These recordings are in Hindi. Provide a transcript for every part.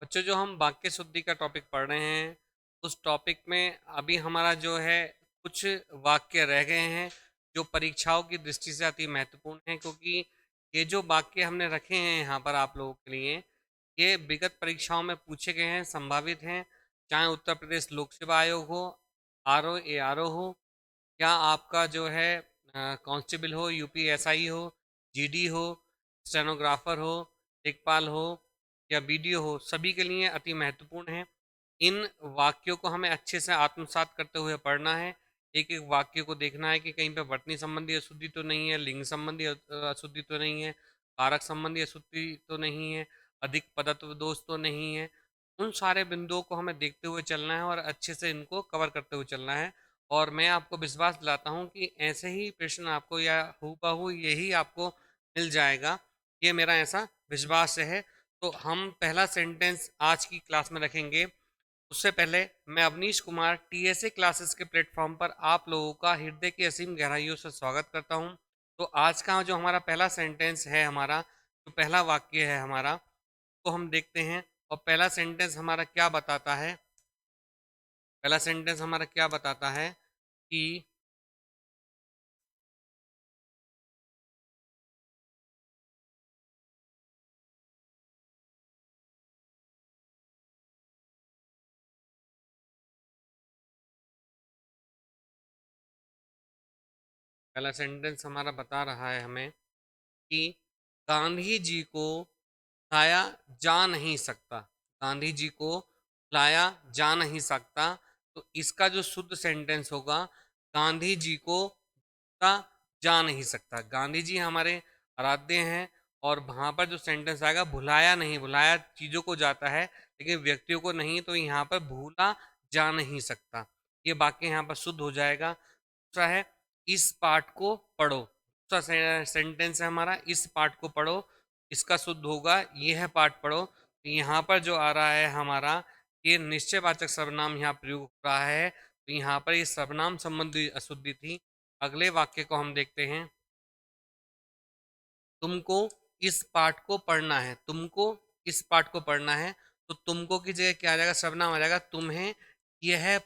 बच्चों, जो हम वाक्य शुद्धि का टॉपिक पढ़ रहे हैं उस टॉपिक में अभी हमारा जो है कुछ वाक्य रह गए हैं जो परीक्षाओं की दृष्टि से अति महत्वपूर्ण हैं, क्योंकि ये जो वाक्य हमने रखे हैं यहाँ पर आप लोगों के लिए ये विगत परीक्षाओं में पूछे गए हैं, संभावित हैं। चाहे उत्तर प्रदेश लोक सेवा आयोग हो, R O A R O हो, या आपका जो है कांस्टेबल हो, यूपी एसआई हो, जीडी हो, स्टेनोग्राफर हो, लेखपाल हो या वीडियो हो, सभी के लिए अति महत्वपूर्ण है। इन वाक्यों को हमें अच्छे से आत्मसात करते हुए पढ़ना है। एक एक वाक्य को देखना है कि कहीं पे वर्तनी संबंधी अशुद्धि तो नहीं है, लिंग संबंधी अशुद्धि तो नहीं है, कारक संबंधी अशुद्धि तो नहीं है, अधिक पदत्व दोष तो नहीं है। उन सारे बिंदुओं को हमें देखते हुए चलना है और अच्छे से इनको कवर करते हुए चलना है। और मैं आपको विश्वास दिलाता हूँ कि ऐसे ही प्रश्न आपको या हूबहू यही आपको मिल जाएगा, ये मेरा ऐसा विश्वास है। तो हम पहला सेंटेंस आज की क्लास में रखेंगे। उससे पहले मैं अवनीश कुमार टीएसए क्लासेस के प्लेटफॉर्म पर आप लोगों का हृदय की असीम गहराइयों से स्वागत करता हूं। तो आज का जो हमारा पहला सेंटेंस है, हमारा जो पहला वाक्य है हमारा, तो हम देखते हैं। और पहला सेंटेंस हमारा क्या बताता है? पहला सेंटेंस हमारा क्या बताता है कि पहला सेंटेंस हमारा बता रहा है हमें कि गांधी जी को लाया जा नहीं सकता। गांधी जी को लाया जा नहीं सकता। तो इसका जो शुद्ध सेंटेंस होगा, गांधी जी को का जा नहीं सकता। गांधी जी हमारे आराध्य हैं और वहां पर जो सेंटेंस आएगा, भुलाया नहीं, भुलाया चीजों को जाता है लेकिन व्यक्तियों को नहीं, तो यहाँ पर भूला जा नहीं सकता। ये वाक्य यहाँ पर शुद्ध हो जाएगा। दूसरा है इस पाठ को पढ़ो। दूसरा सेंटेंस है हमारा, इस पाठ को पढ़ो। इसका शुद्ध होगा यह पाठ पढ़ो। तो यहाँ पर जो आ रहा है हमारा, ये निश्चयवाचक सर्वनाम यहाँ प्रयोग हो रहा है, तो यहाँ पर ये सर्वनाम संबंधी अशुद्धि थी। अगले वाक्य को हम देखते हैं। तुमको इस पाठ को पढ़ना है। तुमको इस पाठ को पढ़ना है। तो तुमको की जगह क्या आ जाएगा? सर्वनाम आ जाएगा। तुम्हें यह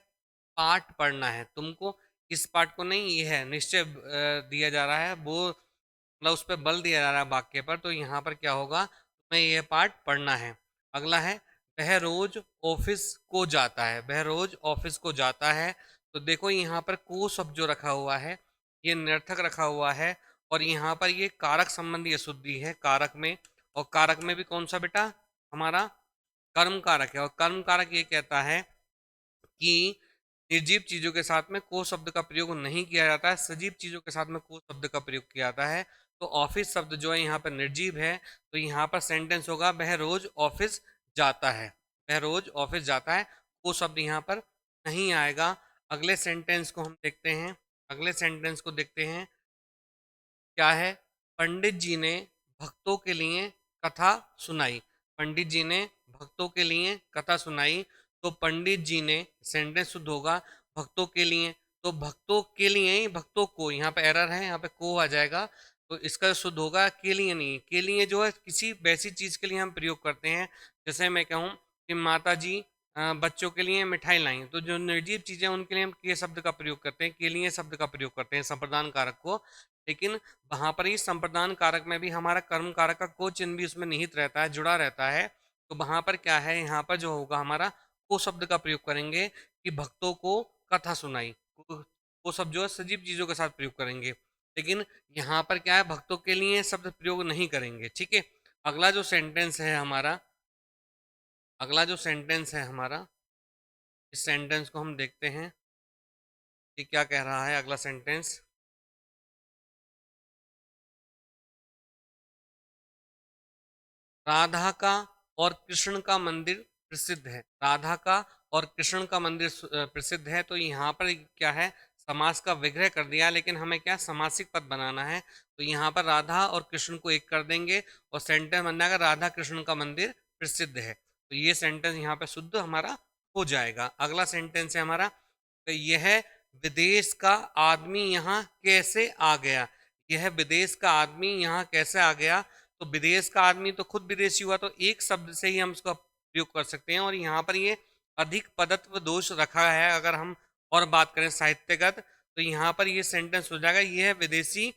पाठ पढ़ना है। तुमको इस पाठ को नहीं, यह निश्चय दिया जा रहा है, वो मतलब उस पर बल दिया जा रहा है वाक्य पर। तो यहाँ पर क्या होगा? तुम्हें यह पाठ पढ़ना है। अगला है वह रोज ऑफिस को जाता है। वह रोज ऑफिस को जाता है। तो देखो यहाँ पर को शब्द जो रखा हुआ है ये निरर्थक रखा हुआ है, और यहाँ पर ये कारक संबंधी अशुद्धि है कारक में। और कारक में भी कौन सा बेटा? हमारा कर्म कारक है। और कर्म कारक ये कहता है कि निर्जीव चीजों के साथ में को शब्द का प्रयोग नहीं किया जाता है, सजीव चीजों के साथ में को शब्द का प्रयोग किया जाता है। तो ऑफिस शब्द जो है यहाँ पर निर्जीव है, तो यहाँ पर सेंटेंस होगा वह रोज ऑफिस जाता है। वह रोज ऑफिस जाता है। को शब्द यहाँ पर नहीं आएगा। अगले सेंटेंस को हम देखते हैं। अगले सेंटेंस को देखते हैं क्या है। पंडित जी ने भक्तों के लिए कथा सुनाई। पंडित जी ने भक्तों के लिए कथा सुनाई। तो पंडित जी ने सेंटेंस शुद्ध होगा भक्तों के लिए। तो भक्तों के लिए ही, भक्तों को, यहाँ पे एरर है, यहाँ पे को आ जाएगा। तो इसका शुद्ध होगा के लिए नहीं। के लिए जो है किसी वैसी चीज के लिए हम प्रयोग करते हैं। जैसे मैं कहूँ कि माता जी बच्चों के लिए मिठाई लाई, तो जो निर्जीव चीजें उनके लिए हम के शब्द का प्रयोग करते हैं, के लिए शब्द का प्रयोग करते हैं संप्रदान कारक को। लेकिन वहां पर ही संप्रदान कारक में भी हमारा कर्म कारक का को चिन्ह भी उसमें निहित रहता है, जुड़ा रहता है। तो वहां पर क्या है, यहाँ पर जो होगा हमारा को शब्द का प्रयोग करेंगे कि भक्तों को कथा सुनाई। को शब्द जो है सजीव चीजों के साथ प्रयोग करेंगे। लेकिन यहाँ पर क्या है, भक्तों के लिए शब्द प्रयोग नहीं करेंगे। ठीक है। अगला जो सेंटेंस है हमारा, अगला जो सेंटेंस है हमारा, इस सेंटेंस को हम देखते हैं कि क्या कह रहा है अगला सेंटेंस। राधा का और कृष्ण का मंदिर प्रसिद्ध है। राधा का और कृष्ण का मंदिर प्रसिद्ध है। तो यहाँ पर क्या है, समास का विग्रह कर दिया, लेकिन हमें क्या समासिक पद बनाना है। तो यहाँ पर राधा और कृष्ण को एक कर देंगे और सेंटेंस बन जाएगा राधा कृष्ण का मंदिर प्रसिद्ध है। तो ये सेंटेंस यहाँ पे शुद्ध हमारा हो जाएगा। अगला सेंटेंस है हमारा, तो यह विदेश का आदमी यहाँ कैसे आ गया। यह विदेश का आदमी यहाँ कैसे आ गया। तो विदेश का आदमी तो खुद विदेशी हुआ, तो एक शब्द से ही हम उसका प्रयोग कर सकते हैं। और यहाँ पर ये अधिक पदत्व दोष रखा है। अगर हम और बात करें साहित्यगत, तो यहाँ पर ये सेंटेंस हो जाएगा, यह विदेशी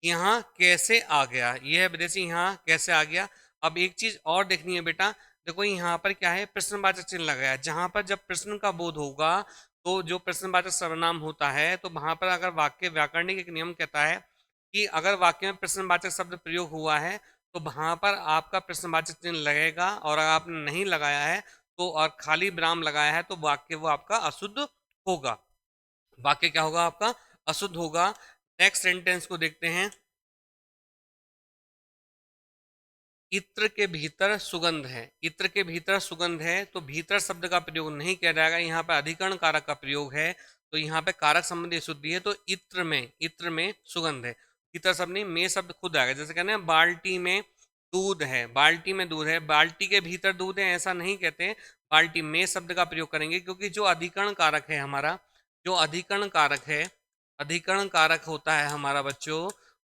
यहाँ कैसे आ गया, यह विदेशी यहाँ कैसे आ गया। अब एक चीज और देखनी है बेटा, देखो यहाँ पर क्या है, प्रश्नवाचक चिन्ह लगाया है। जहां पर जब प्रश्न का बोध होगा तो जो प्रश्नवाचक सर्वनाम होता है, तो वहां पर अगर वाक्य व्याकरणिक एक नियम कहता है कि अगर वाक्य में प्रश्नवाचक शब्द प्रयोग हुआ है तो वहां पर आपका प्रश्नवाचक चिन्ह लगेगा, और अगर आपने नहीं लगाया है तो और खाली विराम लगाया है तो वाक्य वो आपका अशुद्ध होगा। वाक्य क्या होगा आपका, अशुद्ध होगा। नेक्स्ट सेंटेंस को देखते हैं। इत्र के भीतर सुगंध है, इत्र के भीतर सुगंध है, तो भीतर शब्द का प्रयोग नहीं किया जाएगा, यहाँ पे अधिकरण कारक का प्रयोग है। तो यहाँ पे कारक संबंधी शुद्धि है, तो इत्र में सुगंध है। इत्र शब्द नहीं, में शब्द खुद आएगा। जैसे कहते हैं बाल्टी में दूध है, बाल्टी में दूध है, बाल्टी के भीतर दूध है ऐसा नहीं कहते, बाल्टी में शब्द का प्रयोग करेंगे। क्योंकि जो अधिकरण कारक है हमारा, जो अधिकरण कारक है, अधिकरण कारक होता है हमारा बच्चों,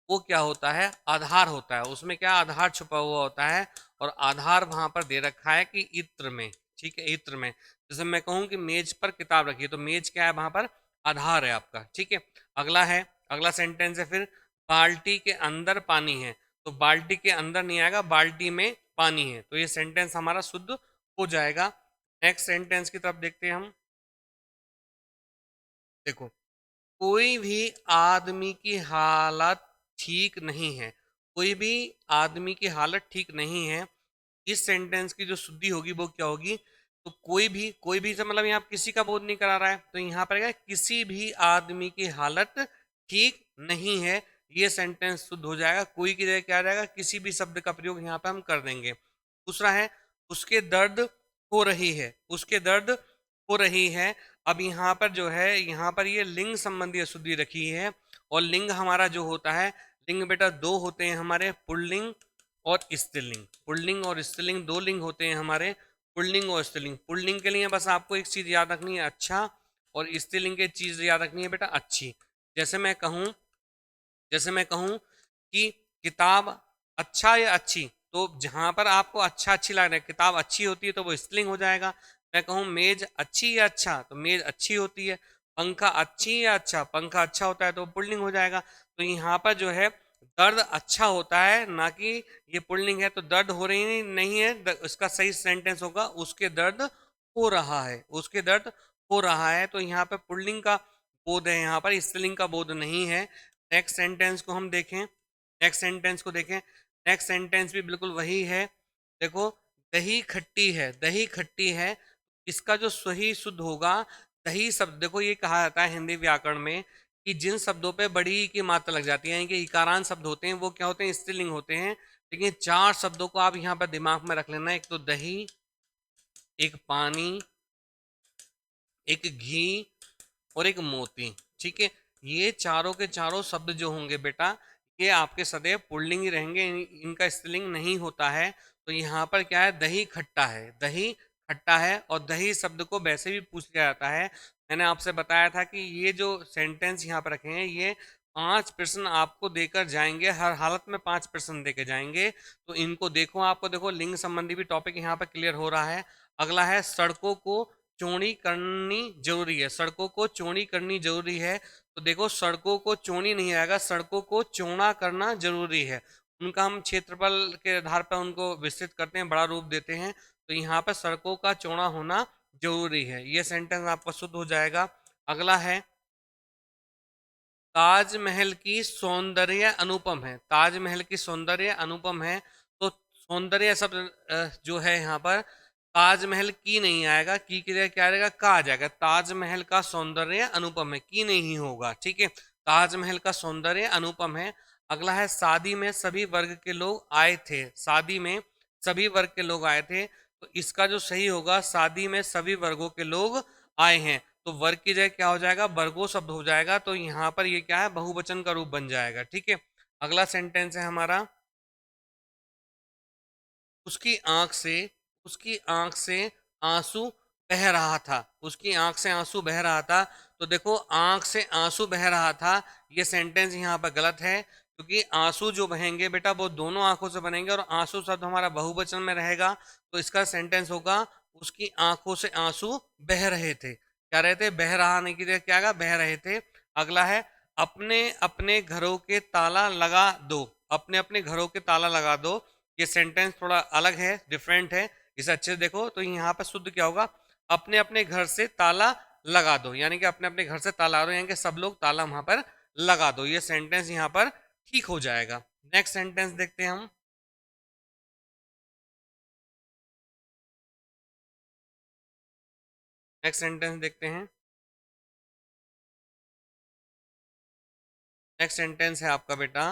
वो क्या होता है, आधार होता है। उसमें क्या आधार छुपा हुआ होता है, और आधार वहां पर दे रखा है कि इत्र में, ठीक है, इत्र में। जैसे मैं कहूं कि मेज पर किताब रखी है, तो मेज क्या है वहां पर, आधार है आपका, ठीक है। अगला है, अगला सेंटेंस है फिर, बाल्टी के अंदर पानी है, तो बाल्टी के अंदर नहीं आएगा, बाल्टी में पानी है, तो ये सेंटेंस हमारा शुद्ध हो जाएगा। नेक्स्ट सेंटेंस की तरफ देखते हैं हम। देखो, कोई भी आदमी की हालत ठीक नहीं है, कोई भी आदमी की हालत ठीक नहीं है। इस सेंटेंस की जो शुद्धि होगी वो क्या होगी, तो कोई भी से मतलब यहाँ किसी का बोध नहीं करा रहा है, तो यहाँ पर क्या, किसी भी आदमी की हालत ठीक नहीं है, ये सेंटेंस शुद्ध हो जाएगा। कोई की जगह क्या आ जाएगा, किसी भी शब्द का प्रयोग यहाँ पर हम कर देंगे। दूसरा है, उसके दर्द हो रही है, उसके दर्द हो रही है। अब यहाँ पर जो है, यहाँ पर ये लिंग संबंधी अशुद्धि रखी है, और लिंग हमारा जो होता है, लिंग बेटा दो होते हैं हमारे, पुल्लिंग और स्त्रीलिंग। पुल्लिंग और स्त्रीलिंग दो लिंग होते हैं हमारे, पुल्लिंग और स्त्रीलिंग। पुल्लिंग के लिए बस आपको एक चीज याद रखनी है, अच्छा, और स्त्रीलिंग की चीज याद रखनी है बेटा, अच्छी। जैसे मैं कहूँ, जैसे मैं कहूँ कि किताब अच्छा या अच्छी, तो जहां पर आपको अच्छा अच्छी लग रहा है, किताब अच्छी होती है तो वो स्त्रीलिंग हो जाएगा। मैं कहूँ मेज अच्छी या अच्छा, तो मेज अच्छी होती है। पंखा अच्छी या अच्छा, पंखा अच्छा होता है तो पुल्लिंग हो जाएगा। तो यहाँ पर जो है दर्द अच्छा होता है, ना कि ये पुल्लिंग है, तो दर्द हो रही नहीं है, इसका सही सेंटेंस होगा उसके दर्द हो रहा है, उसके दर्द हो रहा है। तो यहाँ पे पुल्लिंग का बोध है, यहाँ पर स्त्रीलिंग का बोध नहीं है। नेक्स्ट सेंटेंस को हम देखें, नेक्स्ट सेंटेंस को देखें। नेक्स्ट सेंटेंस भी बिल्कुल वही है। देखो, दही खट्टी है, दही खट्टी है, इसका जो सही शुद्ध होगा, दही शब्द, देखो ये कहा जाता है हिंदी व्याकरण में कि जिन शब्दों पे बड़ी ई की मात्रा लग जाती है, यानी कि इकारांत शब्द होते हैं, वो क्या होते हैं, स्त्रीलिंग होते हैं। लेकिन चार शब्दों को आप यहाँ पर दिमाग में रख लेना, एक तो दही, एक पानी, एक घी, और एक मोती, ठीक है। ये चारों के चारों शब्द जो होंगे बेटा, ये आपके सदैव पुल्लिंग ही रहेंगे, इनका स्त्रीलिंग नहीं होता है। तो यहाँ पर क्या है, दही खट्टा है, दही खट्टा है, और दही शब्द को वैसे भी पूछ लिया जाता है। मैंने आपसे बताया था कि ये जो सेंटेंस यहाँ पर रखे हैं, ये 5 प्रश्न आपको देकर जाएंगे, हर हालत में 5 प्रश्न देकर जाएंगे। तो इनको देखो, आपको देखो लिंग संबंधी भी टॉपिक यहाँ पर क्लियर हो रहा है। अगला है, सड़कों को चौड़ी करनी जरूरी है, सड़कों को चौड़ी करनी जरूरी है। तो देखो, सड़कों को चौड़ी नहीं आएगा, सड़कों को चौड़ा करना जरूरी है। उनका हम क्षेत्रफल के आधार पर उनको विस्तृत करते हैं, बड़ा रूप देते हैं। तो यहाँ पर सड़कों का चौड़ा होना जरूरी है, ये सेंटेंस आपका शुद्ध हो जाएगा। अगला है, ताजमहल की सौंदर्य अनुपम है, ताजमहल की सौंदर्य अनुपम है। तो सौंदर्य शब्द जो है यहाँ पर, ताजमहल की नहीं आएगा, की जगह क्या आएगा, का आ जाएगा। ताजमहल का सौंदर्य अनुपम है, की नहीं होगा, ठीक है। ताजमहल का सौंदर्य अनुपम है। अगला है, शादी में सभी वर्ग के लोग आए थे, शादी में सभी वर्ग के लोग आए थे। तो इसका जो सही होगा, शादी में सभी वर्गों के लोग आए हैं, तो वर्ग की जगह क्या हो जाएगा, वर्गो शब्द हो जाएगा। तो यहाँ पर ये क्या है, बहुवचन का रूप बन जाएगा, ठीक है। अगला सेंटेंस है हमारा, उसकी आंख से, उसकी आंख से आंसू बह रहा था, उसकी आंख से आंसू बह रहा था। तो देखो, आंख से आंसू बह रहा था, ये सेंटेंस यहाँ पर गलत है, क्योंकि आंसू जो बहेंगे बेटा वो दोनों आंखों से बनेंगे, और आंसू शब्द हमारा बहुवचन में रहेगा। तो इसका सेंटेंस होगा उसकी आंखों से आंसू बह रहे थे। क्या रहे थे? बह रहा नहीं की क्या आएगा? बह रहे थे। अगला है अपने अपने घरों के ताला लगा दो। अपने अपने घरों के ताला लगा दो। ये सेंटेंस थोड़ा अलग है, डिफरेंट है, इसे अच्छे से देखो। तो यहाँ पर शुद्ध क्या होगा? अपने अपने घर से ताला लगा दो, यानी कि अपने अपने घर से ताला लगा दो, यानी कि सब लोग ताला वहां पर लगा दो। ये सेंटेंस यहाँ पर ठीक हो जाएगा। नेक्स्ट सेंटेंस देखते हैं हम। नेक्स्ट सेंटेंस देखते हैं। नेक्स्ट सेंटेंस है आपका बेटा,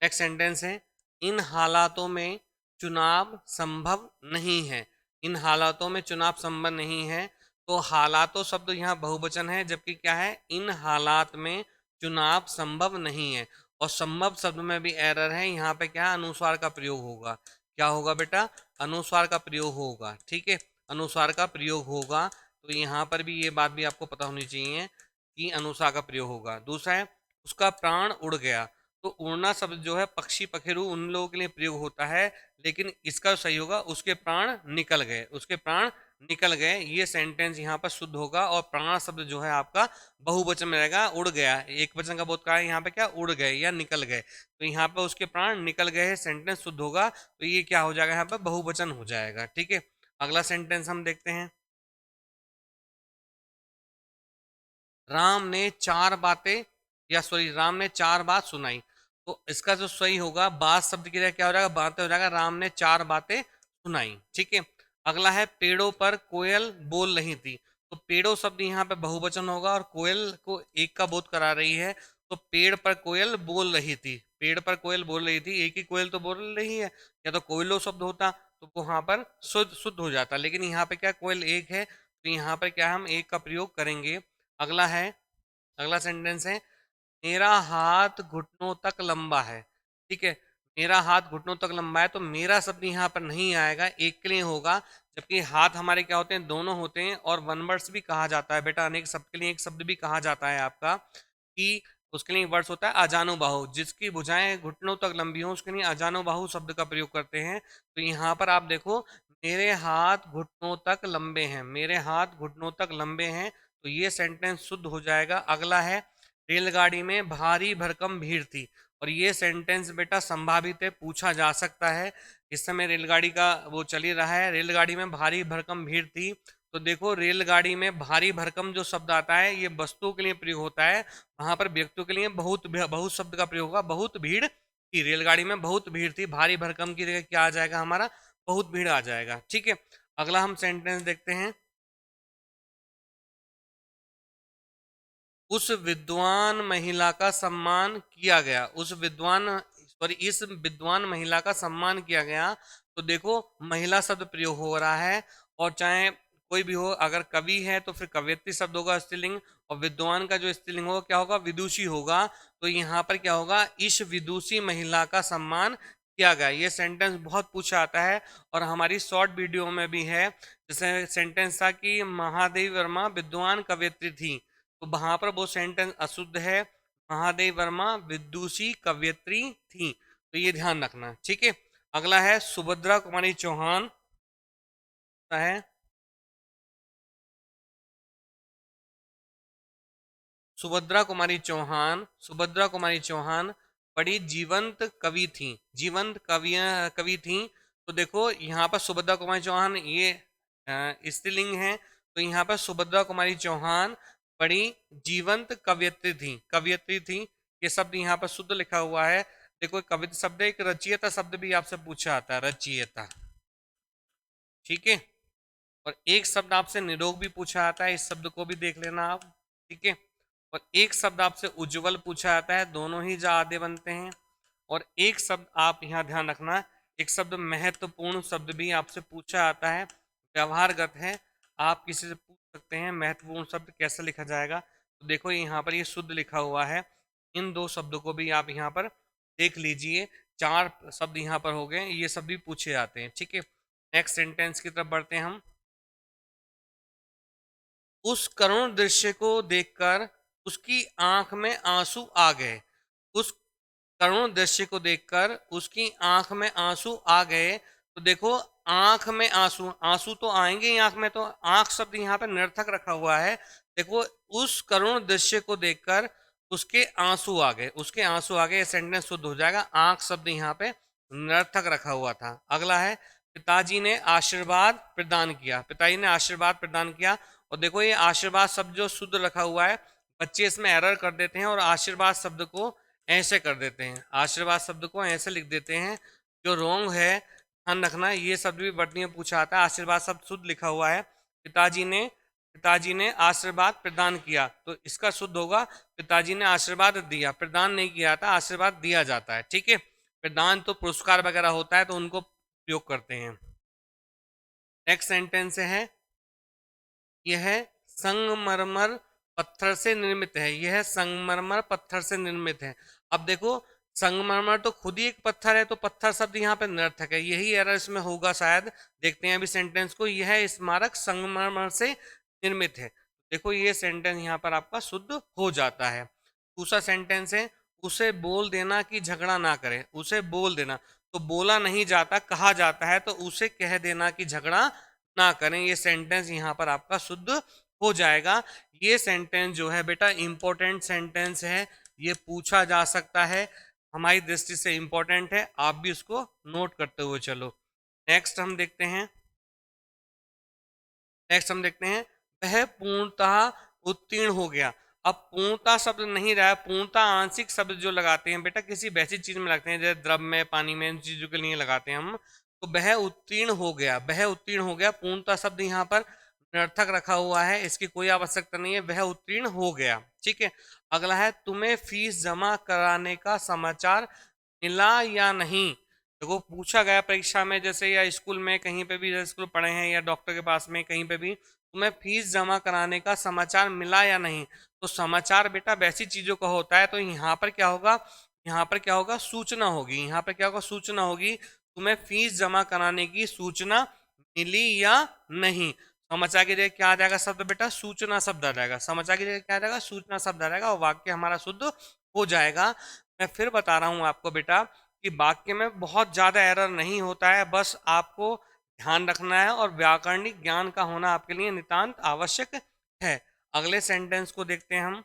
नेक्स्ट सेंटेंस है इन हालातों में चुनाव संभव नहीं है। इन हालातों में चुनाव संभव नहीं है। तो हालातों शब्द यहाँ बहुवचन है, जबकि क्या है? इन हालात में चुनाव संभव नहीं है। और संभव शब्द में भी एरर है। यहाँ पे क्या है? अनुस्वार का प्रयोग होगा। क्या होगा बेटा? अनुस्वार का प्रयोग होगा। ठीक है, अनुस्वार का प्रयोग होगा। तो यहाँ पर भी ये बात भी आपको पता होनी चाहिए कि अनुस्वार का प्रयोग होगा। दूसरा है उसका प्राण उड़ गया। तो उड़ना शब्द जो है पक्षी पखेरु उन लोगों के लिए प्रयोग होता है, लेकिन इसका सही होगा उसके प्राण निकल गए। उसके प्राण निकल गए, ये सेंटेंस यहाँ पर शुद्ध होगा। और प्राण शब्द जो है आपका बहुवचन में रहेगा। उड़ गया एक वचन का बोध का है, यहाँ पे क्या? उड़ गए या निकल गए। तो यहाँ पे उसके प्राण निकल गए, सेंटेंस शुद्ध होगा। तो ये क्या हो जाएगा? यहाँ पे बहुवचन हो जाएगा। ठीक है, अगला सेंटेंस हम देखते हैं। राम ने चार बातें, या सॉरी, राम ने चार बात सुनाई। तो इसका जो सही होगा, बात शब्द की जगह क्या हो जाएगा? बातें हो जाएगा। राम ने चार बातें सुनाई। ठीक है, अगला है पेड़ों पर कोयल बोल रही थी। तो पेड़ों शब्द यहाँ पे बहुवचन होगा और कोयल को एक का बोध करा रही है। तो पेड़ पर कोयल बोल रही थी। पेड़ पर कोयल बोल रही थी, एक ही कोयल तो बोल रही है। या तो कोयलो शब्द होता तो वहां पर शुद्ध शुद्ध हो जाता, लेकिन यहाँ पे क्या? कोयल एक है, तो यहाँ पर क्या हम एक का प्रयोग करेंगे। अगला है, अगला सेंटेंस है मेरा हाथ घुटनों तक लंबा है। ठीक है, मेरा हाथ घुटनों तक लंबा है। तो मेरा शब्द यहाँ पर नहीं आएगा, एक के लिए होगा। जबकि हाथ हमारे क्या होते हैं? दोनों होते हैं। और वन वर्ड्स भी कहा जाता है बेटा, अनेक शब्द के लिए एक शब्द भी कहा जाता है आपका, कि उसके लिए वर्ड्स होता है अजानु बाहु। जिसकी भुजाएं घुटनों तक लंबी हो उसके लिए अजानु बाहु शब्द का प्रयोग करते हैं। तो यहाँ पर आप देखो, मेरे हाथ घुटनों तक लंबे हैं। मेरे हाथ घुटनों तक लंबे हैं। तो ये सेंटेंस शुद्ध हो जाएगा। अगला है रेलगाड़ी में भारी भरकम भीड़ थी। और ये सेंटेंस बेटा संभावित है, पूछा जा सकता है। इस समय रेलगाड़ी का वो चल ही रहा है। रेलगाड़ी में भारी भरकम भीड़ थी। तो देखो, रेलगाड़ी में भारी भरकम जो शब्द आता है ये वस्तुओं के लिए प्रयोग होता है। वहां पर व्यक्तियों के लिए बहुत बहुत शब्द का प्रयोग होगा। बहुत भीड़ थी, रेलगाड़ी में बहुत भीड़ थी। भारी भरकम की जगह क्या आ जाएगा? हमारा बहुत भीड़ आ जाएगा। ठीक है, अगला हम सेंटेंस देखते हैं। उस विद्वान महिला का सम्मान किया गया। उस विद्वान, सॉरी, इस विद्वान महिला का सम्मान किया गया। तो देखो, महिला शब्द प्रयोग हो रहा है। और चाहे कोई भी हो, अगर कवि है तो फिर कवयित्री शब्द होगा स्त्रीलिंग। और विद्वान का जो स्त्रीलिंग होगा क्या होगा? विदुषी होगा। तो यहाँ पर क्या होगा? इस विदुषी महिला का सम्मान किया गया। ये सेंटेंस बहुत पूछा आता है और हमारी शॉर्ट वीडियो में भी है। जैसे सेंटेंस था कि महादेवी वर्मा विद्वान कवयित्री थी। तो वहां पर वो सेंटेंस अशुद्ध है। महादेव वर्मा विदुषी कवयित्री थी। तो ये ध्यान रखना। ठीक है, अगला है सुभद्रा कुमारी चौहान है। सुभद्रा कुमारी चौहान, सुभद्रा कुमारी चौहान बड़ी जीवंत कवि थी। जीवंत कवि थी। तो देखो, यहाँ पर सुभद्रा कुमारी चौहान ये स्त्रीलिंग है। तो यहाँ पर सुभद्रा कुमारी चौहान बड़ी जीवंत कवयित्री थी। कवयित्री थी, ये शब्द यहाँ पर शुद्ध लिखा हुआ है। देखो, कविता शब्द है, एक रचयिता शब्द भी आपसे पूछा आता है, रचयिता। ठीक है, और एक शब्द आपसे निरोग भी पूछा आता है, इस शब्द को भी देख लेना आप। ठीक है, और एक शब्द आपसे उज्जवल पूछा जाता है, दोनों ही जा आधे बनते हैं। और एक शब्द आप यहाँ ध्यान रखना, एक शब्द महत्वपूर्ण शब्द भी आपसे पूछा जाता है, व्यवहारगत है। आप किसी से पूछ सकते हैं महत्वपूर्ण शब्द कैसे लिखा जाएगा। तो देखो, यहाँ पर ये शुद्ध लिखा हुआ है। इन दो शब्दों को भी आप यहाँ पर देख लीजिए। चार शब्द यहाँ पर हो गए, ये शब्द भी पूछे जाते हैं। ठीक है, नेक्स्ट सेंटेंस की तरफ बढ़ते हैं हम। उस करुण दृश्य को देखकर उसकी आंख में आंसू आ गए। उस करुण दृश्य को देखकर उसकी आंख में आंसू आ गए। तो देखो, आंख में आंसू, आंसू तो आएंगे ही आंख में, तो आंख शब्द यहाँ पे निरर्थक रखा हुआ है। देखो, उस करुण दृश्य को देखकर उसके आंसू आ गए, उसके आंसू आ गए, ये सेंटेंस शुद्ध हो जाएगा। आंख शब्द यहाँ पे निरर्थक रखा हुआ था। अगला है, पिताजी ने आशीर्वाद प्रदान किया। पिताजी ने आशीर्वाद प्रदान किया। और देखो, ये आशीर्वाद शब्द जो शुद्ध रखा हुआ है, बच्चे इसमें एरर कर देते हैं और आशीर्वाद शब्द को ऐसे कर देते हैं, आशीर्वाद शब्द को ऐसे लिख देते हैं, जो रोंग है। ध्यान रखना, ये शब्द भी वर्तनी में पूछा आता है। आशीर्वाद शब्द शुद्ध लिखा हुआ है। पिताजी ने आशीर्वाद प्रदान किया, तो इसका शुद्ध होगा पिताजी ने आशीर्वाद दिया। प्रदान नहीं किया था, आशीर्वाद दिया जाता है। ठीक है, प्रदान तो पुरस्कार वगैरह होता है, तो उनको प्रयोग करते हैं। नेक्स्ट सेंटेंस है, यह संगमरमर पत्थर से निर्मित है। यह संगमरमर पत्थर से निर्मित है। अब देखो, संगमरमर तो खुद ही एक पत्थर है, तो पत्थर शब्द यहाँ पे निरर्थक है। यही एरर इसमें होगा शायद। देखते हैं अभी सेंटेंस को। यह स्मारक संगमरमर से निर्मित है। देखो, ये सेंटेंस यहाँ पर आपका शुद्ध हो जाता है। दूसरा सेंटेंस है, उसे बोल देना कि झगड़ा ना करे। उसे बोल देना, तो बोला नहीं जाता, कहा जाता है, तो उसे कह देना कि झगड़ा ना करें। ये सेंटेंस यहाँ पर आपका शुद्ध हो जाएगा। ये सेंटेंस जो है बेटा इंपॉर्टेंट सेंटेंस है, ये पूछा जा सकता है, हमारी दृष्टि से इंपॉर्टेंट है, आप भी उसको नोट करते हुए चलो। नेक्स्ट हम देखते हैं, वह पूर्णतः उत्तीर्ण हो गया। अब पूर्णता शब्द नहीं रहा है, पूर्णता आंशिक शब्द जो लगाते हैं बेटा किसी वैसी चीज में लगते हैं, जैसे द्रव में, पानी में, इन चीजों के लिए लगाते हैं हम। तो वह उत्तीर्ण हो गया, वह उत्तीर्ण हो गया, पूर्णता शब्द यहाँ पर निरर्थक रखा हुआ है, इसकी कोई आवश्यकता नहीं है। वह उत्तीर्ण हो गया। ठीक है, अगला है, तुम्हें फीस जमा कराने का समाचार मिला या नहीं। देखो, पूछा गया परीक्षा में, जैसे या स्कूल में कहीं पे भी, स्कूल पढ़े हैं या डॉक्टर के पास में कहीं पे भी, तुम्हें फीस जमा कराने का समाचार मिला या नहीं। तो समाचार बेटा वैसी चीजों का होता है, तो यहाँ पर क्या होगा, यहाँ पर क्या होगा, सूचना होगी। यहाँ पर क्या होगा, सूचना होगी। तुम्हें फीस जमा कराने की सूचना मिली या नहीं। समाचार की जगह क्या आ जाएगा शब्द बेटा, सूचना शब्द आ जाएगा। समाचार की जगह क्या आ जाएगा, सूचना शब्द आ जाएगा, और वाक्य हमारा शुद्ध हो जाएगा। मैं फिर बता रहा हूं आपको बेटा कि वाक्य में बहुत ज्यादा एरर नहीं होता है, बस आपको ध्यान रखना है, और व्याकरणिक ज्ञान का होना आपके लिए नितांत आवश्यक है। अगले सेंटेंस को देखते हैं हम,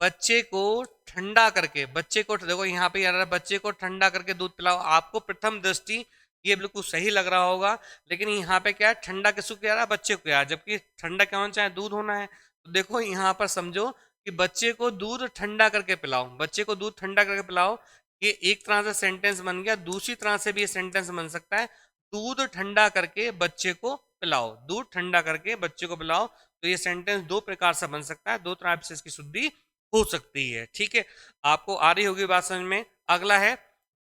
बच्चे को ठंडा करके, बच्चे को देखो यहाँ पे यार, बच्चे को ठंडा करके दूध पिलाओ। आपको प्रथम दृष्टि ये बिल्कुल सही लग रहा होगा, लेकिन यहाँ पे क्या है, ठंडा किसको किया रहा है, बच्चे को किया, जबकि ठंडा क्या होना चाहिए, दूध होना है। तो देखो यहाँ पर समझो कि बच्चे को दूध ठंडा करके पिलाओ, बच्चे को दूध ठंडा करके पिलाओ। ये एक तरह से सेंटेंस बन गया। दूसरी तरह से भी ये सेंटेंस बन सकता है, दूध ठंडा करके बच्चे को पिलाओ, दूध ठंडा करके बच्चे को पिलाओ। तो ये सेंटेंस दो प्रकार से बन सकता है, दो तरह से इसकी शुद्धि हो सकती है। ठीक है, आपको आ रही होगी बात समझ में। अगला है,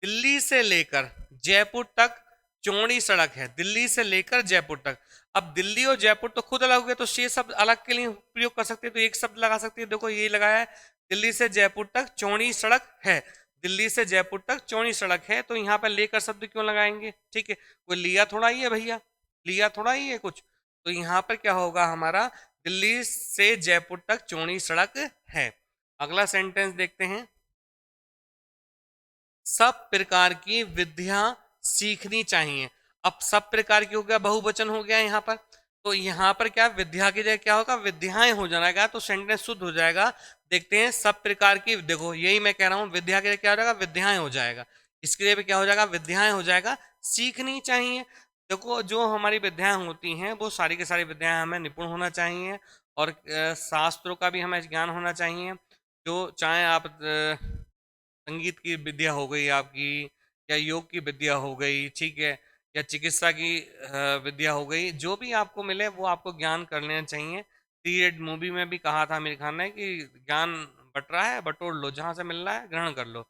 दिल्ली से लेकर जयपुर तक चौड़ी सड़क है। दिल्ली से लेकर जयपुर तक, अब दिल्ली और जयपुर तो खुद अलग हो गए, तो ये शब्द अलग के लिए प्रयोग कर सकते हैं, तो एक शब्द लगा सकते हैं। देखो ये लगाया है, दिल्ली से जयपुर तक चौड़ी सड़क है। दिल्ली से जयपुर तक चौड़ी सड़क है, तो यहाँ पर लेकर शब्द क्यों लगाएंगे। ठीक है, कोई लिया थोड़ा ही है भैया, लिया थोड़ा ही है कुछ। तो यहाँ पर क्या होगा हमारा, दिल्ली से जयपुर तक चौड़ी सड़क है। अगला सेंटेंस देखते हैं, सब प्रकार की विद्या सीखनी चाहिए। अब सब प्रकार की हो गया, बहुवचन हो गया यहाँ पर, तो यहाँ पर क्या विद्या की जगह क्या होगा, विद्याएं हो जाएगा, तो सेंटेंस शुद्ध हो जाएगा। देखते हैं, सब प्रकार की, देखो यही मैं कह रहा हूँ, विद्या के लिए क्या हो जाएगा, विद्याएं हो जाएगा। इसके लिए भी क्या हो जाएगा, विद्याएं हो जाएगा, सीखनी चाहिए। देखो, जो हमारी विद्याएं होती हैं वो सारी की सारी विद्याएं हमें निपुण होना चाहिए, और शास्त्रों का भी हमें ज्ञान होना चाहिए। जो चाहे आप संगीत की विद्या हो गई आपकी, या योग की विद्या हो गई, ठीक है, या चिकित्सा की विद्या हो गई, जो भी आपको मिले वो आपको ज्ञान कर लेना चाहिए। 3 मूवी में भी कहा था आमिर खान ने कि ज्ञान बट रहा है, बटोर लो, जहां से मिल रहा है ग्रहण कर लो।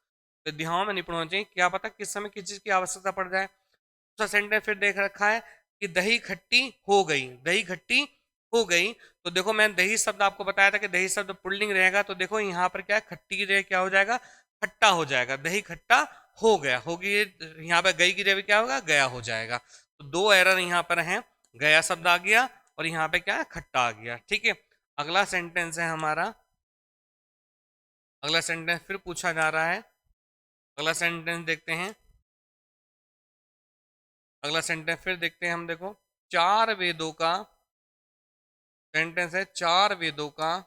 विद्याओं में निपुण होना चाहिए, क्या पता किस समय किस चीज की आवश्यकता पड़ जाए। दूसरा सेंटेंस फिर देख रखा है कि दही खट्टी हो गई, दही खट्टी हो गई। तो देखो, मैं दही शब्द आपको बताया था कि दही शब्द पुल्लिंग रहेगा, तो देखो यहाँ पर क्या है, खट्टी की जगह क्या हो जाएगा, खट्टा हो जाएगा। दही खट्टा हो गया, होगी, यहाँ पे गई की जगह क्या होगा, गया हो जाएगा। तो दो एरर यहाँ पर हैं, गया शब्द आ गया और यहाँ पे क्या है, खट्टा आ गया। ठीक है, अगला सेंटेंस है हमारा, अगला सेंटेंस फिर पूछा जा रहा है। अगला सेंटेंस देखते हैं, अगला सेंटेंस फिर देखते हैं हम। देखो, चार वेदों का सेंटेंस है, चार वेदों का,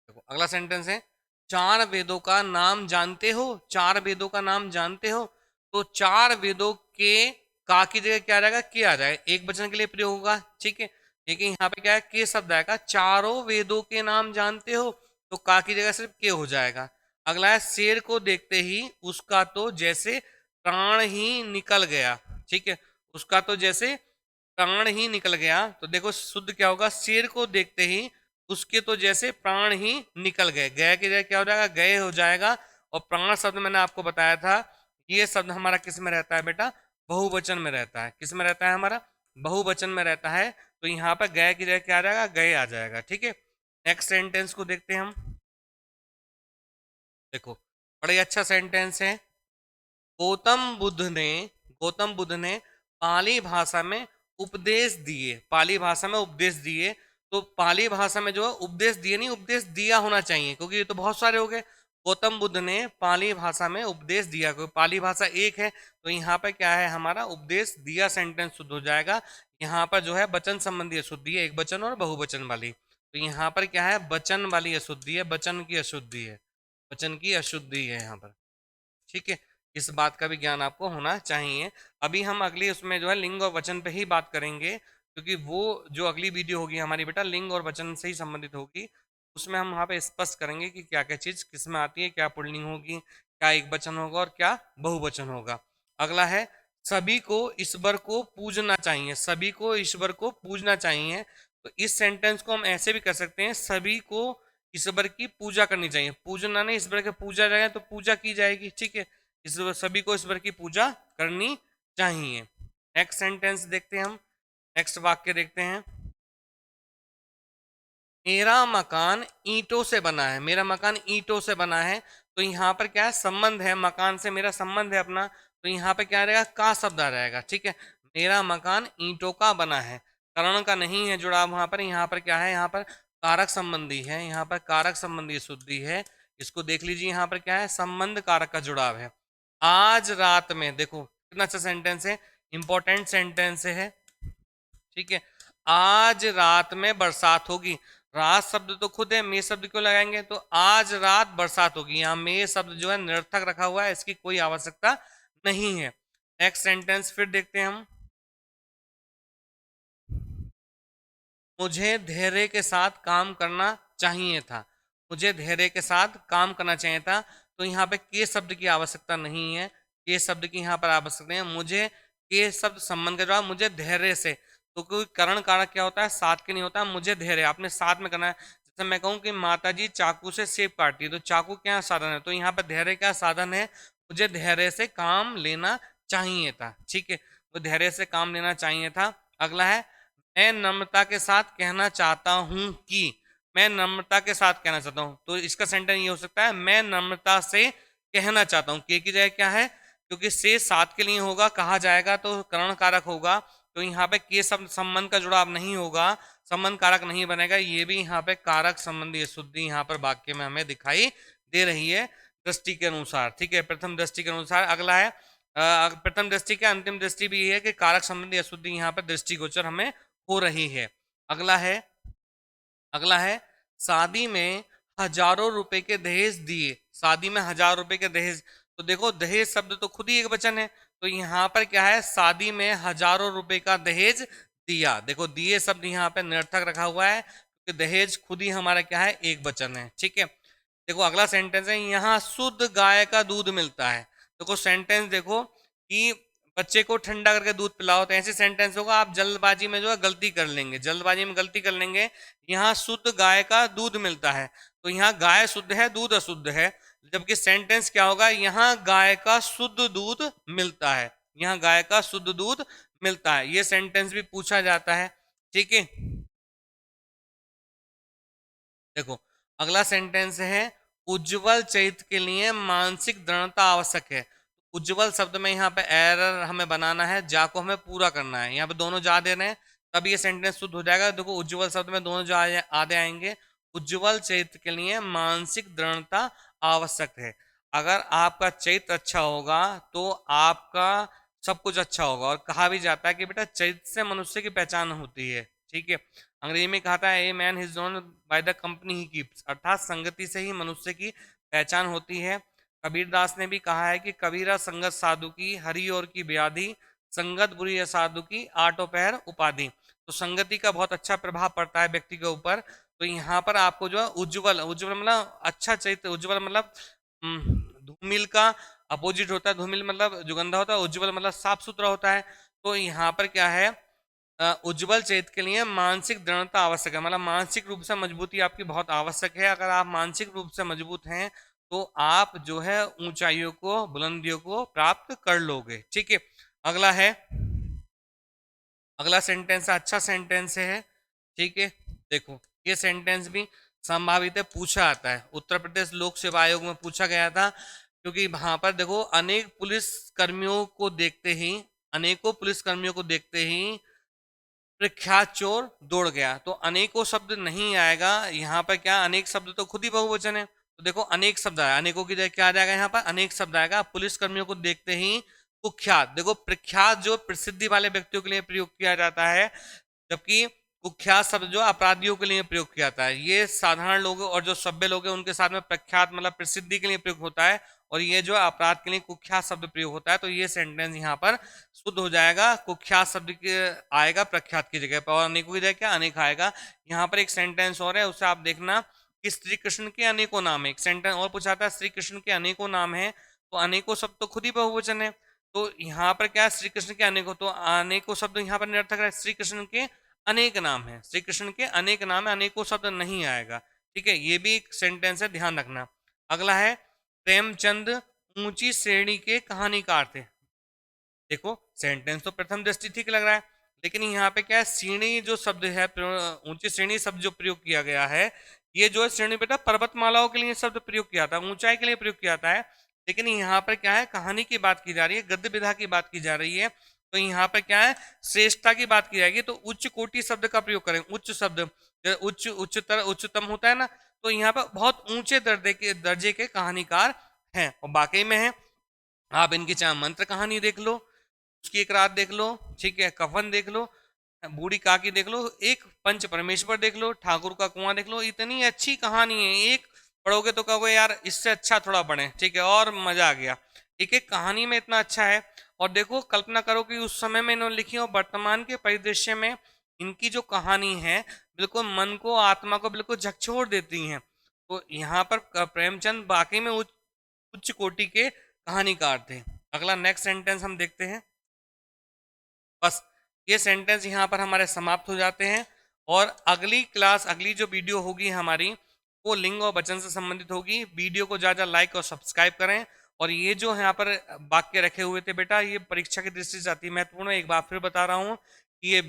देखो अगला सेंटेंस है, चार वेदों का नाम जानते हो, चार वेदों का नाम जानते हो। तो चार वेदों के का की जगह क्या रहेगा, के आ जाएगा, एक वचन के लिए प्रयोग होगा। ठीक है, लेकिन यहाँ पे क्या है, के शब्द आएगा, चारों वेदों के नाम जानते हो, तो का की जगह सिर्फ के हो जाएगा। अगला है, शेर को देखते ही उसका तो जैसे प्राण ही निकल गया। ठीक है, उसका तो जैसे प्राण ही निकल गया, तो देखो शुद्ध क्या होगा, शेर को देखते ही उसके तो जैसे प्राण ही निकल गए, गए की जगह क्या हो जाएगा, गए हो जाएगा। और प्राण शब्द मैंने आपको बताया था, ये शब्द हमारा किस में रहता है बेटा, बहुवचन में रहता है। किस में रहता है हमारा, बहुवचन में रहता है। तो यहाँ पर गए की जगह क्या आ जाएगा, गए आ जाएगा। ठीक है, नेक्स्ट सेंटेंस को देखते हैं हम। देखो, बड़ा ही अच्छा सेंटेंस है। गौतम बुद्ध ने, गौतम बुद्ध ने पाली भाषा में उपदेश दिए, पाली भाषा में उपदेश दिए। तो पाली भाषा में जो है उपदेश दिए नहीं, उपदेश दिया होना चाहिए, क्योंकि ये तो बहुत सारे हो गए। गौतम बुद्ध ने पाली भाषा में उपदेश दिया, क्योंकि पाली भाषा एक है। तो यहाँ पर क्या है हमारा, उपदेश दिया सेंटेंस शुद्ध हो जाएगा। यहाँ पर जो है वचन संबंधी अशुद्धि है, एक वचन और बहुवचन वाली। तो यहाँ पर क्या है, वचन वाली अशुद्धि है, वचन की अशुद्धि है, वचन की अशुद्धि है यहाँ पर। ठीक है, इस बात का भी ज्ञान आपको होना चाहिए। अभी हम अगली उसमें जो है लिंग और वचन पे ही बात करेंगे, क्योंकि वो जो अगली वीडियो होगी हमारी बेटा लिंग और वचन से ही संबंधित होगी। उसमें हम वहाँ पे स्पष्ट करेंगे कि क्या क्या चीज़ किस में आती है, क्या पुल्लिंग होगी, क्या एक वचन होगा और क्या बहुवचन होगा। अगला है, सभी को ईश्वर को पूजना चाहिए, सभी को ईश्वर को पूजना चाहिए। तो इस सेंटेंस को हम ऐसे भी कर सकते हैं, सभी को ईश्वर की पूजा करनी चाहिए, पूजना नहीं, ईश्वर की पूजा जाए तो पूजा की जाएगी। ठीक है, ईश्वर, सभी को ईश्वर की पूजा करनी चाहिए। नेक्स्ट सेंटेंस देखते हैं हम, नेक्स्ट वाक्य देखते हैं। मेरा मकान ईंटों से बना है, मेरा मकान ईंटों से बना है। तो यहाँ पर क्या है, संबंध है, मकान से मेरा संबंध है अपना। तो यहाँ पे क्या रहेगा, का शब्द आ जाएगा। ठीक है, मेरा मकान ईंटों का बना है, करण का नहीं है जुड़ाव वहां पर। यहाँ पर क्या है, यहाँ पर कारक संबंधी है, यहाँ पर कारक संबंधी शुद्धि है। इसको देख लीजिए, यहाँ पर क्या है, संबंध कारक का जुड़ाव है। आज रात में, देखो कितना अच्छा सेंटेंस है, इंपॉर्टेंट सेंटेंस है। ठीक है, आज रात में बरसात होगी। रात शब्द तो खुद है, मे शब्द क्यों लगाएंगे, तो आज रात बरसात होगी, यहाँ मे शब्द जो है निरर्थक रखा हुआ है, इसकी कोई आवश्यकता नहीं है। नेक्स्ट सेंटेंस फिर देखते हैं हम। मुझे धैर्य के साथ काम करना चाहिए था, मुझे धैर्य के साथ काम करना चाहिए था। तो यहाँ पे के शब्द की आवश्यकता नहीं है, के शब्द की यहाँ पर आवश्यकता नहीं है। मुझे के शब्द संबंध का जवाब, मुझे धैर्य से, तो कोई करण कारक क्या होता है, साथ के नहीं होता, मुझे धैर्य आपने साथ में करना है। जैसे मैं कहूँ कि माता जी चाकू से सेब काटती है, तो चाकू क्या साधन है, तो यहाँ पर धैर्य क्या साधन है, मुझे धैर्य से काम लेना चाहिए था। ठीक है, तो धैर्य से काम लेना चाहिए था। अगला है, मैं नम्रता के साथ कहना चाहता हूं कि, मैं नम्रता के साथ कहना चाहता हूं। तो इसका सेंटेंस ये हो सकता है, मैं नम्रता से कहना चाहता हूं। के की जगह क्या है, क्योंकि से साथ के लिए होगा, कहा जाएगा तो करण कारक होगा। तो यहाँ पे के शब्द संबंध का जुड़ाव नहीं होगा, संबंध कारक नहीं बनेगा। ये भी यहाँ पे कारक संबंधी अशुद्धि यहाँ पर वाक्य में हमें दिखाई दे रही है दृष्टि के अनुसार। ठीक है, प्रथम दृष्टि के अनुसार। अगला है, प्रथम दृष्टि के अंतिम दृष्टि भी है कि कारक संबंधी अशुद्धि यहाँ पर दृष्टिगोचर हमें हो रही है। अगला है, अगला है, शादी में हजारों रुपए के दहेज दिए, शादी में हजार रुपए के दहेज। तो देखो दहेज शब्द तो खुद ही एक वचन है, तो यहाँ पर क्या है, शादी में हजारों रुपए का दहेज दिया। देखो दिए शब्द यहाँ पे निरर्थक रखा हुआ है, क्योंकि दहेज खुद ही हमारा क्या है, एक वचन है। ठीक है, देखो अगला सेंटेंस है, यहाँ शुद्ध गाय का दूध मिलता है। देखो सेंटेंस देखो कि बच्चे को ठंडा करके दूध पिलाओ, तो ऐसे सेंटेंस होगा, आप जल्दबाजी में जो है गलती कर लेंगे, जल्दबाजी में गलती कर लेंगे। यहाँ शुद्ध गाय का दूध मिलता है, तो यहाँ गाय शुद्ध है, दूध अशुद्ध है। जबकि सेंटेंस क्या होगा, यहाँ गाय का शुद्ध दूध मिलता है, यहाँ गाय का शुद्ध दूध मिलता है। ये सेंटेंस भी पूछा जाता है। ठीक है, देखो अगला सेंटेंस है, उज्जवल चरित्र के लिए मानसिक दृढ़ता आवश्यक है। उज्ज्वल शब्द में यहाँ पे एरर हमें बनाना है, जा को हमें पूरा करना है। यहाँ पे दोनों जा दे रहे हैं तब ये सेंटेंस शुद्ध हो जाएगा। देखो उज्ज्वल शब्द में दोनों जा आधे आएंगे। उज्ज्वल चरित्र के लिए मानसिक दृढ़ता आवश्यक है। अगर आपका चरित्र अच्छा होगा तो आपका सब कुछ अच्छा होगा। और कहा भी जाता है कि बेटा चरित्र से मनुष्य की पहचान होती है, ठीक है। अंग्रेजी में कहता है a man is known by the company he keeps, अर्थात संगति से ही मनुष्य की पहचान होती है। कबीरदास ने भी कहा है कि कबीरा संगत साधु की हरि और की व्याधि, संगत बुरी है साधु की आठों पहर उपाधि। तो संगति का बहुत अच्छा प्रभाव पड़ता है व्यक्ति के ऊपर। तो यहाँ पर आपको जो है उज्ज्वल, उज्ज्वल मतलब अच्छा चरित्र, उज्ज्वल मतलब धूमिल का अपोजिट होता है, धूमिल मतलब जो गंदा होता है, उज्ज्वल मतलब साफ सुथरा होता है। तो यहाँ पर क्या है, उज्ज्वल चरित्र के लिए मानसिक दृढ़ता आवश्यक है, मतलब मानसिक रूप से मजबूती आपकी बहुत आवश्यक है। अगर आप मानसिक रूप से मजबूत हैं तो आप जो है ऊंचाइयों को, बुलंदियों को प्राप्त कर लोगे, ठीक है। अगला है, अगला सेंटेंस अच्छा सेंटेंस है, ठीक है। देखो ये सेंटेंस भी संभावित है, पूछा आता है, उत्तर प्रदेश लोक सेवा आयोग में पूछा गया था। क्योंकि वहां पर देखो अनेक पुलिस कर्मियों को देखते ही, अनेकों पुलिस कर्मियों को देखते ही प्रख्यात चोर दौड़ गया। तो अनेकों शब्द नहीं आएगा यहाँ पर, क्या अनेक शब्द तो खुद ही बहुवचन है। तो देखो अनेक शब्द आया, अनेकों की जगह क्या आ जाएगा यहाँ पर, अनेक शब्द आएगा। पुलिस कर्मियों को देखते ही कुख्यात, देखो प्रख्यात जो प्रसिद्धि वाले व्यक्तियों के लिए प्रयोग किया जाता है, जबकि कुख्यात शब्द जो अपराधियों के लिए प्रयोग किया जाता है। ये साधारण लोग और जो सभ्य लोग हैं उनके साथ में प्रख्यात मतलब प्रसिद्धि के लिए प्रयोग होता है, और ये जो अपराध के लिए कुख्यात शब्द प्रयोग होता है। तो ये सेंटेंस यहाँ पर शुद्ध हो जाएगा, कुख्यात शब्द के आएगा प्रख्यात की जगह पर, और अनेकों की जगह क्या अनेक आएगा। यहाँ पर एक सेंटेंस और है, उसे आप देखना कि श्री कृष्ण के अनेकों नाम है। एक सेंटेंस और पूछा था, श्री कृष्ण के अनेकों नाम है, तो अनेकों शब्द तो खुद ही बहुवचन है। तो यहाँ पर क्या श्री कृष्ण के अनेकों, तो अनेकों शब्द यहाँ पर निरर्थक है। श्री कृष्ण के अनेक नाम है, श्री कृष्ण के अनेक नाम है, अनेकों शब्द नहीं आएगा, ठीक है। ये भी एक सेंटेंस है, ध्यान रखना। अगला है, प्रेमचंद ऊंची श्रेणी के कहानीकार थे। देखो सेंटेंस तो प्रथम दृष्टि ठीक लग रहा है, लेकिन यहाँ पे क्या है, श्रेणी जो शब्द है, ऊंची श्रेणी शब्द जो प्रयोग किया गया है, ये जो है श्रेणी बेटा पर्वतमालाओं के लिए शब्द प्रयोग किया था, ऊंचाई के लिए प्रयोग किया था है। लेकिन यहाँ पर क्या है, कहानी की बात की जा रही है, गद्य विधा की बात की जा रही है। तो यहाँ पर क्या है, श्रेष्ठता की बात की जाएगी, तो उच्च कोटि शब्द का प्रयोग करें। उच्च शब्द, उच्च उच्चतर उच्चतम होता है ना, तो यहाँ पर बहुत ऊंचे दर्जे के कहानीकार हैं, और वाकई में है। आप इनकी चाहे मंत्र कहानी देख लो, उसकी एक रात देख लो, ठीक है, कफन देख लो, बूढ़ी काकी देख लो, एक पंच परमेश्वर देख लो, ठाकुर का कुआं देख लो, इतनी अच्छी कहानी है। एक पढ़ोगे तो कहोगे यार इससे अच्छा थोड़ा पढ़े, ठीक है, और मजा आ गया। एक एक कहानी में इतना अच्छा है। और देखो कल्पना करो कि उस समय में इन्होंने लिखी और वर्तमान के परिदृश्य में इनकी जो कहानी है बिल्कुल मन को, आत्मा को बिल्कुल झकझोर देती हैं। तो यहाँ पर प्रेमचंद वाकई में उच्च कोटि के कहानीकार थे। अगला नेक्स्ट सेंटेंस हम देखते हैं। बस ये सेंटेंस यहाँ पर हमारे समाप्त हो जाते हैं। और अगली क्लास, अगली जो वीडियो होगी हमारी, वो लिंग और वचन से संबंधित होगी। वीडियो को ज़्यादा लाइक और सब्सक्राइब करें। और ये जो यहाँ पर वाक्य रखे हुए थे बेटा, ये परीक्षा की दृष्टि से अति महत्वपूर्ण है। एक बार फिर बता रहा हूँ कि ये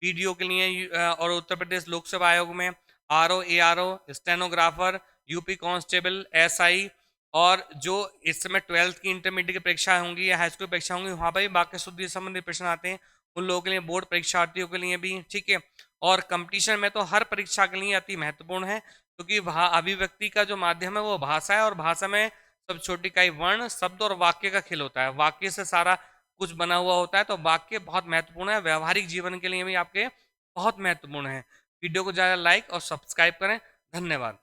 वीडियो के लिए और उत्तर प्रदेश लोक सेवा आयोग में RO ARO stenographer, UP constable, SI, और जो इस समय 12th की इंटरमीडिएट की परीक्षा होंगी या हाई स्कूल परीक्षा होंगी, वहाँ पर भी वाक्य शुद्धि संबंधित प्रश्न आते हैं, उन लोगों के लिए, बोर्ड परीक्षार्थियों के लिए भी, ठीक है। और कंपटीशन में तो हर परीक्षा के लिए अति महत्वपूर्ण है, क्योंकि वहाँ अभिव्यक्ति का जो माध्यम है वो भाषा है, और भाषा में सब छोटी इकाई वर्ण, शब्द और वाक्य का खेल होता है। वाक्य से सारा कुछ बना हुआ होता है, तो वाक्य बहुत महत्वपूर्ण है, व्यवहारिक जीवन के लिए भी आपके बहुत महत्वपूर्ण है। वीडियो को ज़्यादा लाइक और सब्सक्राइब करें। धन्यवाद।